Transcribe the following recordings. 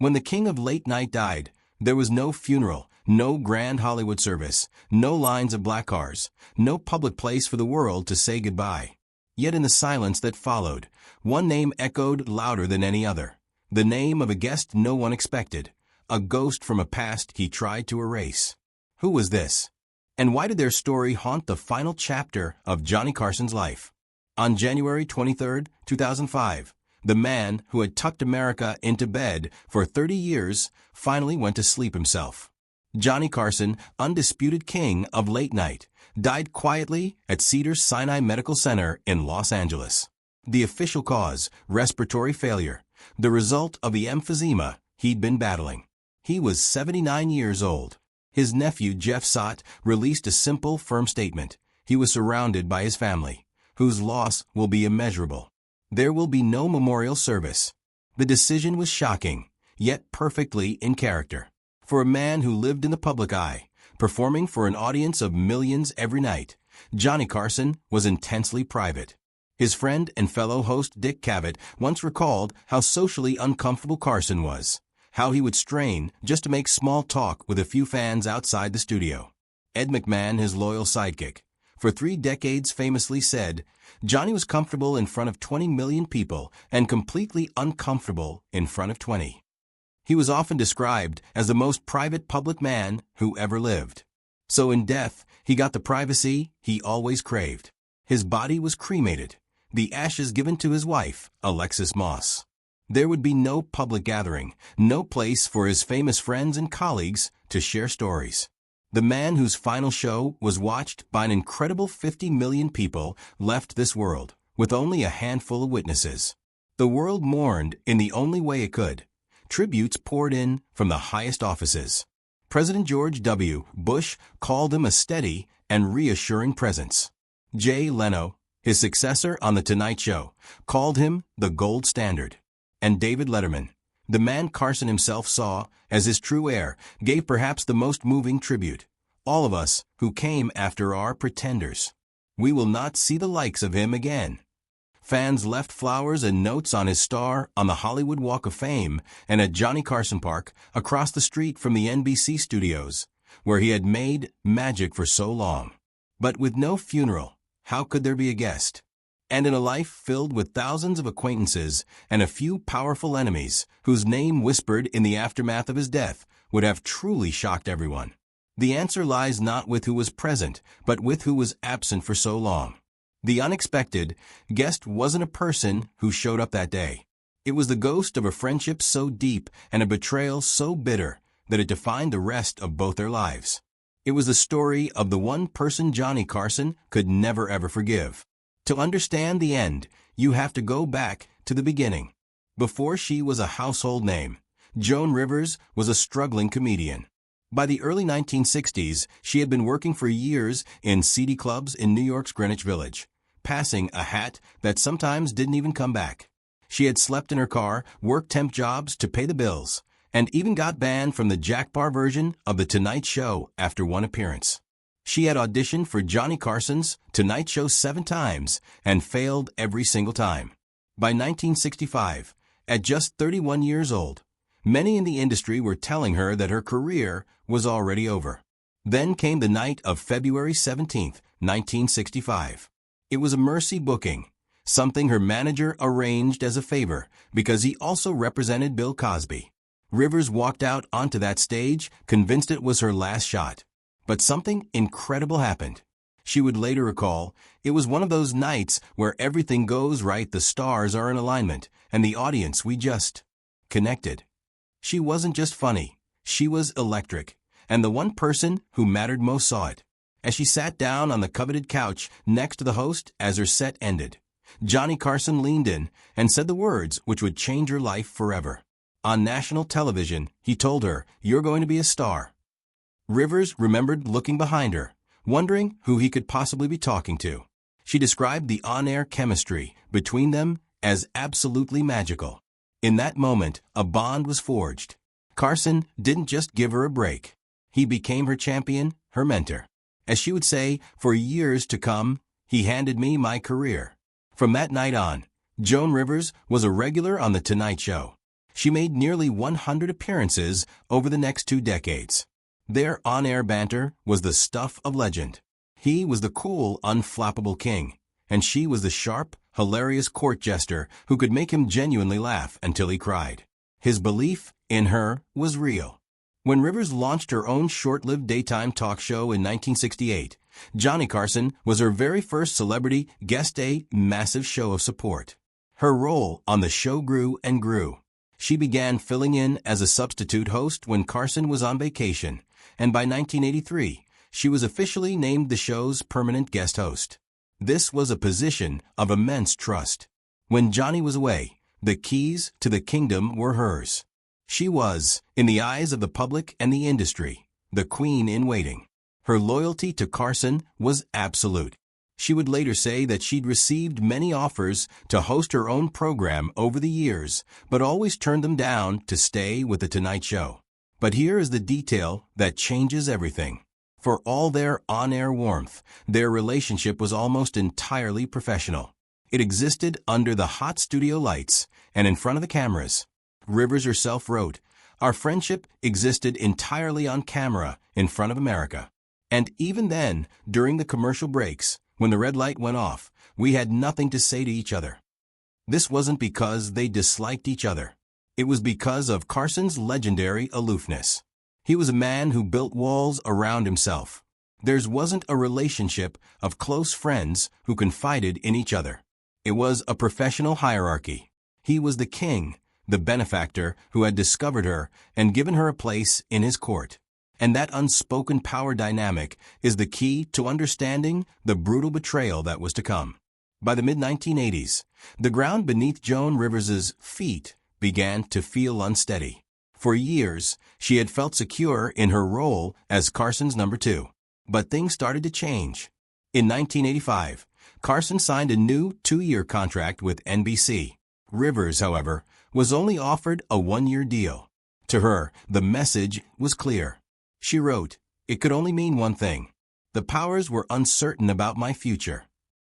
When the king of late night died, there was no funeral, no grand Hollywood service, no lines of black cars, no public place for the world to say goodbye. Yet in the silence that followed, one name echoed louder than any other. The name of a guest no one expected, a ghost from a past he tried to erase. Who was this? And why did their story haunt the final chapter of Johnny Carson's life? On January 23, 2005, the man who had tucked America into bed for 30 years finally went to sleep himself. Johnny Carson, undisputed king of late night, died quietly at Cedars-Sinai Medical Center in Los Angeles. The official cause, respiratory failure, the result of the emphysema he'd been battling. He was 79 years old. His nephew Jeff Sott released a simple, firm statement. He was surrounded by his family, whose loss will be immeasurable. There will be no memorial service. The decision was shocking, yet perfectly in character. For a man who lived in the public eye, performing for an audience of millions every night, Johnny Carson was intensely private. His friend and fellow host Dick Cavett once recalled how socially uncomfortable Carson was, how he would strain just to make small talk with a few fans outside the studio. Ed McMahon, his loyal sidekick, for 3 decades famously said, Johnny was comfortable in front of 20 million people and completely uncomfortable in front of 20. He was often described as the most private public man who ever lived. So in death, he got the privacy he always craved. His body was cremated, the ashes given to his wife, Alexis Moss. There would be no public gathering, no place for his famous friends and colleagues to share stories. The man whose final show was watched by an incredible 50 million people left this world, with only a handful of witnesses. The world mourned in the only way it could. Tributes poured in from the highest offices. President George W. Bush called him a steady and reassuring presence. Jay Leno, his successor on The Tonight Show, called him the gold standard. And David Letterman, the man Carson himself saw as his true heir, gave perhaps the most moving tribute. All of us who came after are pretenders. We will not see the likes of him again. Fans left flowers and notes on his star on the Hollywood Walk of Fame and at Johnny Carson Park across the street from the NBC studios, where he had made magic for so long. But with no funeral, how could there be a guest? And in a life filled with thousands of acquaintances and a few powerful enemies, whose name whispered in the aftermath of his death would have truly shocked everyone. The answer lies not with who was present, but with who was absent for so long. The unexpected guest wasn't a person who showed up that day. It was the ghost of a friendship so deep and a betrayal so bitter that it defined the rest of both their lives. It was the story of the one person Johnny Carson could never ever forgive. To understand the end, you have to go back to the beginning. Before she was a household name, Joan Rivers was a struggling comedian. By the early 1960s, she had been working for years in seedy clubs in New York's Greenwich Village, passing a hat that sometimes didn't even come back. She had slept in her car, worked temp jobs to pay the bills, and even got banned from the Jack Bar version of The Tonight Show after one appearance. She had auditioned for Johnny Carson's Tonight Show 7 times and failed every single time. By 1965, at just 31 years old, many in the industry were telling her that her career was already over. Then came the night of February 17, 1965. It was a mercy booking, something her manager arranged as a favor because he also represented Bill Cosby. Rivers walked out onto that stage, convinced it was her last shot. But something incredible happened. She would later recall, it was one of those nights where everything goes right, the stars are in alignment, and the audience, we just connected. She wasn't just funny, she was electric, and the one person who mattered most saw it. As she sat down on the coveted couch next to the host as her set ended, Johnny Carson leaned in and said the words which would change her life forever. On national television, he told her, "You're going to be a star." Rivers remembered looking behind her, wondering who he could possibly be talking to. She described the on-air chemistry between them as absolutely magical. In that moment, a bond was forged. Carson didn't just give her a break. He became her champion, her mentor. As she would say, for years to come, he handed me my career. From that night on, Joan Rivers was a regular on The Tonight Show. She made nearly 100 appearances over the next 2 decades. Their on-air banter was the stuff of legend. He was the cool, unflappable king, and she was the sharp, hilarious court jester who could make him genuinely laugh until he cried. His belief in her was real. When Rivers launched her own short-lived daytime talk show in 1968, Johnny Carson was her very first celebrity guest, a massive show of support. Her role on the show grew and grew. She began filling in as a substitute host when Carson was on vacation, and by 1983, she was officially named the show's permanent guest host. This was a position of immense trust. When Johnny was away, the keys to the kingdom were hers. She was, in the eyes of the public and the industry, the queen in waiting. Her loyalty to Carson was absolute. She would later say that she'd received many offers to host her own program over the years, but always turned them down to stay with The Tonight Show. But here is the detail that changes everything. For all their on-air warmth, their relationship was almost entirely professional. It existed under the hot studio lights and in front of the cameras. Rivers herself wrote, "Our friendship existed entirely on camera in front of America. And even then, during the commercial breaks, when the red light went off, we had nothing to say to each other." This wasn't because they disliked each other. It was because of Carson's legendary aloofness. He was a man who built walls around himself. Theirs wasn't a relationship of close friends who confided in each other. It was a professional hierarchy. He was the king, the benefactor who had discovered her and given her a place in his court. And that unspoken power dynamic is the key to understanding the brutal betrayal that was to come. By the mid-1980s, the ground beneath Joan Rivers's feet began to feel unsteady. For years, she had felt secure in her role as Carson's number 2. But things started to change. In 1985, Carson signed a new 2-year contract with NBC. Rivers, however, was only offered a 1-year deal. To her, the message was clear. She wrote, "It could only mean one thing. The powers were uncertain about my future."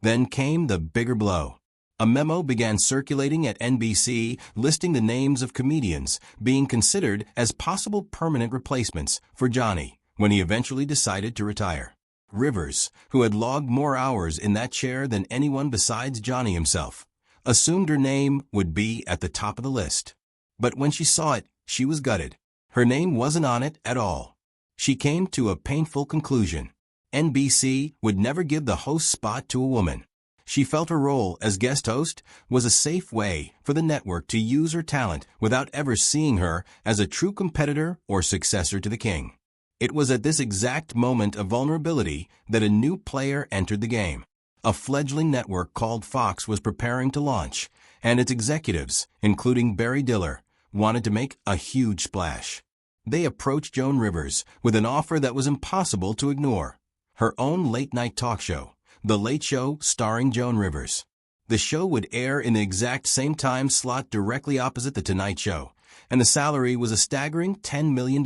Then came the bigger blow. A memo began circulating at NBC listing the names of comedians being considered as possible permanent replacements for Johnny when he eventually decided to retire. Rivers, who had logged more hours in that chair than anyone besides Johnny himself, assumed her name would be at the top of the list. But when she saw it, she was gutted. Her name wasn't on it at all. She came to a painful conclusion. NBC would never give the host spot to a woman. She felt her role as guest host was a safe way for the network to use her talent without ever seeing her as a true competitor or successor to the king. It was at this exact moment of vulnerability that a new player entered the game. A fledgling network called Fox was preparing to launch, and its executives, including Barry Diller, wanted to make a huge splash. They approached Joan Rivers with an offer that was impossible to ignore. Her own late-night talk show, The Late Show starring Joan Rivers. The show would air in the exact same time slot directly opposite The Tonight Show, and the salary was a staggering $10 million,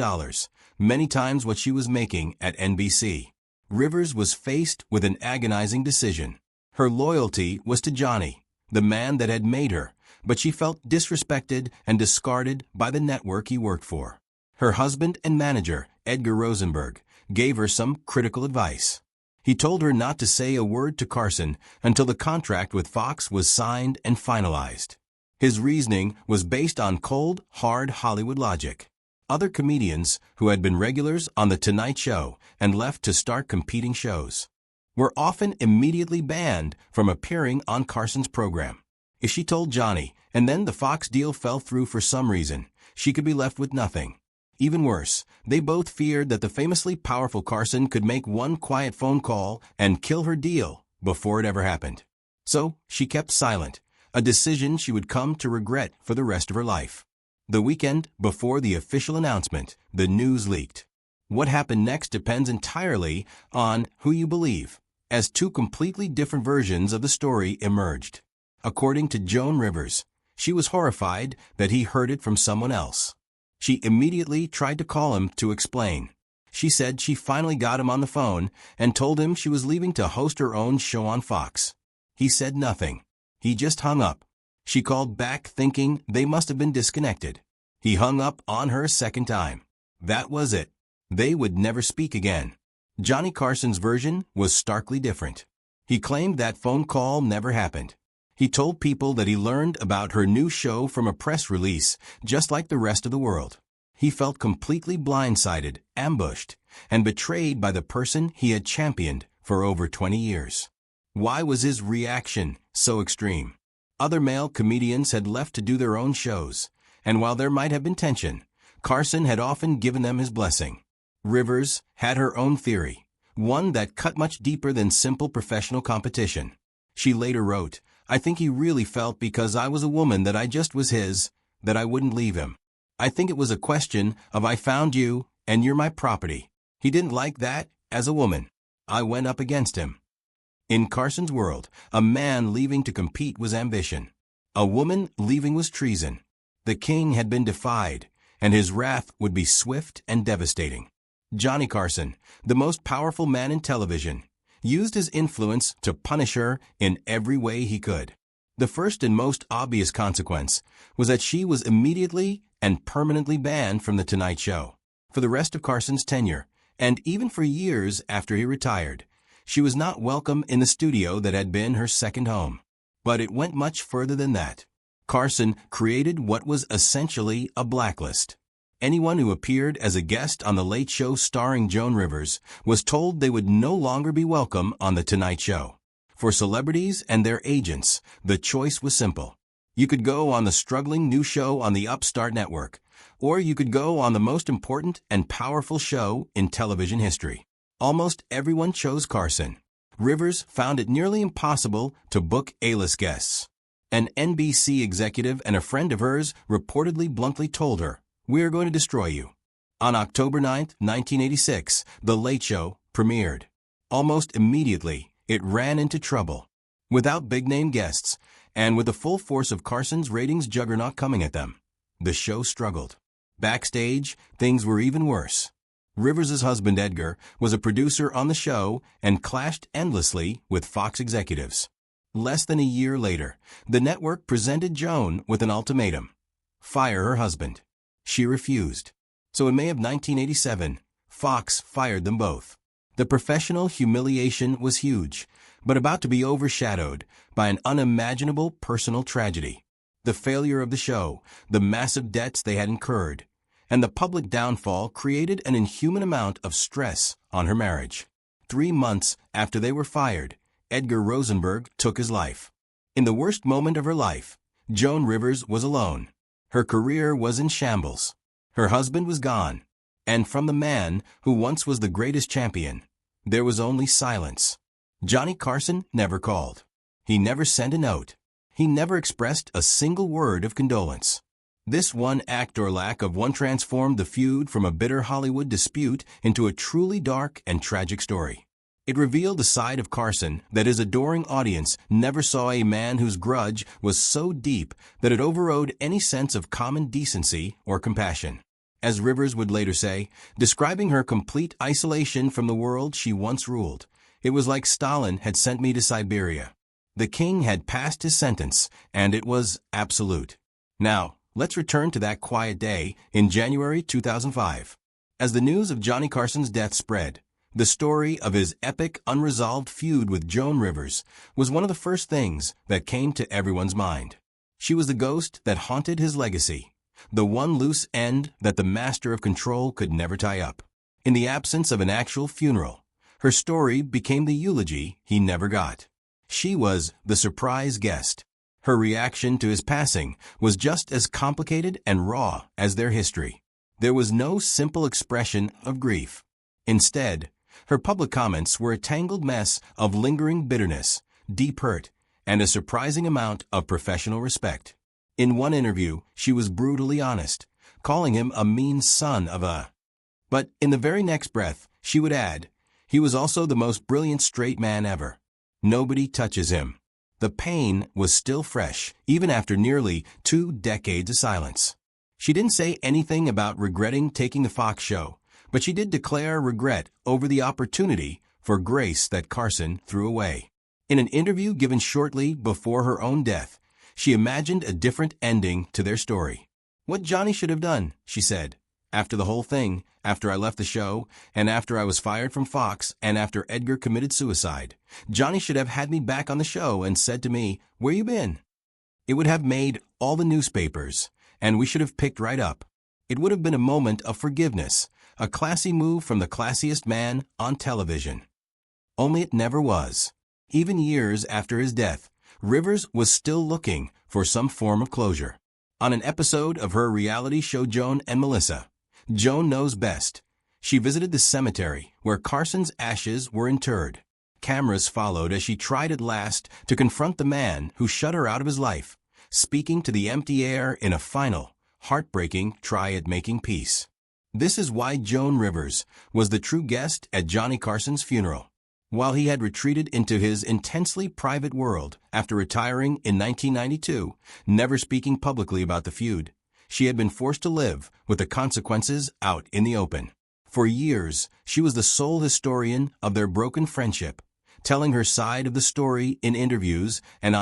many times what she was making at NBC. Rivers was faced with an agonizing decision. Her loyalty was to Johnny, the man that had made her, but she felt disrespected and discarded by the network he worked for. Her husband and manager, Edgar Rosenberg, gave her some critical advice. He told her not to say a word to Carson until the contract with Fox was signed and finalized. His reasoning was based on cold, hard Hollywood logic. Other comedians who had been regulars on The Tonight Show and left to start competing shows were often immediately banned from appearing on Carson's program. If she told Johnny, and then the Fox deal fell through for some reason, she could be left with nothing. Even worse, they both feared that the famously powerful Carson could make one quiet phone call and kill her deal before it ever happened. So she kept silent, a decision she would come to regret for the rest of her life. The weekend before the official announcement, the news leaked. What happened next depends entirely on who you believe, as 2 completely different versions of the story emerged. According to Joan Rivers, she was horrified that he heard it from someone else. She immediately tried to call him to explain. She said she finally got him on the phone and told him she was leaving to host her own show on Fox. He said nothing. He just hung up. She called back thinking they must have been disconnected. He hung up on her a second time. That was it. They would never speak again. Johnny Carson's version was starkly different. He claimed that phone call never happened. He told people that he learned about her new show from a press release, just like the rest of the world. He felt completely blindsided, ambushed, and betrayed by the person he had championed for over 20 years. Why was his reaction so extreme? Other male comedians had left to do their own shows, and while there might have been tension, Carson had often given them his blessing. Rivers had her own theory, one that cut much deeper than simple professional competition. She later wrote, "I think he really felt because I was a woman that I just was his, that I wouldn't leave him. I think it was a question of I found you, and you're my property. He didn't like that, as a woman. I went up against him." In Carson's world, a man leaving to compete was ambition. A woman leaving was treason. The king had been defied, and his wrath would be swift and devastating. Johnny Carson, the most powerful man in television, used his influence to punish her in every way he could. The first and most obvious consequence was that she was immediately and permanently banned from The Tonight Show. For the rest of Carson's tenure, and even for years after he retired, she was not welcome in the studio that had been her second home. But it went much further than that. Carson created what was essentially a blacklist. Anyone who appeared as a guest on The Late Show starring Joan Rivers was told they would no longer be welcome on The Tonight Show. For celebrities and their agents, the choice was simple. You could go on the struggling new show on the upstart network, or you could go on the most important and powerful show in television history. Almost everyone chose Carson. Rivers found it nearly impossible to book A-list guests. An NBC executive and a friend of hers reportedly bluntly told her, "We are going to destroy you." On October 9, 1986, The Late Show premiered. Almost immediately, it ran into trouble. Without big-name guests, and with the full force of Carson's ratings juggernaut coming at them, the show struggled. Backstage, things were even worse. Rivers' husband Edgar was a producer on the show and clashed endlessly with Fox executives. Less than a year later, the network presented Joan with an ultimatum: fire her husband. She refused. So in May of 1987, Fox fired them both. The professional humiliation was huge, but about to be overshadowed by an unimaginable personal tragedy. The failure of the show, the massive debts they had incurred, and the public downfall created an inhuman amount of stress on her marriage. 3 months after they were fired, Edgar Rosenberg took his life. In the worst moment of her life, Joan Rivers was alone. Her career was in shambles. Her husband was gone. And from the man who once was the greatest champion, there was only silence. Johnny Carson never called. He never sent a note. He never expressed a single word of condolence. This one act or lack of one transformed the feud from a bitter Hollywood dispute into a truly dark and tragic story. It revealed a side of Carson that his adoring audience never saw, a man whose grudge was so deep that it overrode any sense of common decency or compassion. As Rivers would later say, describing her complete isolation from the world she once ruled, "It was like Stalin had sent me to Siberia. The king had passed his sentence, and it was absolute." Now, let's return to that quiet day in January 2005. As the news of Johnny Carson's death spread, the story of his epic, unresolved feud with Joan Rivers was one of the first things that came to everyone's mind. She was the ghost that haunted his legacy, the one loose end that the master of control could never tie up. In the absence of an actual funeral, her story became the eulogy he never got. She was the surprise guest. Her reaction to his passing was just as complicated and raw as their history. There was no simple expression of grief. Instead, her public comments were a tangled mess of lingering bitterness, deep hurt, and a surprising amount of professional respect. In one interview, she was brutally honest, calling him a mean son of a... But in the very next breath, she would add, "He was also the most brilliant straight man ever. Nobody touches him." The pain was still fresh, even after nearly 2 decades of silence. She didn't say anything about regretting taking the Fox show, but she did declare regret over the opportunity for grace that Carson threw away. In an interview given shortly before her own death, She imagined a different ending to their story. "What Johnny should have done," she said. "After the whole thing, after I left the show, and after I was fired from Fox, and after Edgar committed suicide, Johnny should have had me back on the show and said to me, 'Where you been?' It would have made all the newspapers, and we should have picked right up. It would have been a moment of forgiveness, a classy move from the classiest man on television." Only it never was. Even years after his death, Rivers was still looking for some form of closure. On an episode of her reality show Joan and Melissa, Joan Knows Best, she visited the cemetery where Carson's ashes were interred. Cameras followed as she tried at last to confront the man who shut her out of his life, speaking to the empty air in a final, heartbreaking try at making peace. This is why Joan Rivers was the true guest at Johnny Carson's funeral. While he had retreated into his intensely private world after retiring in 1992, never speaking publicly about the feud, she had been forced to live with the consequences out in the open. For years, she was the sole historian of their broken friendship, telling her side of the story in interviews and on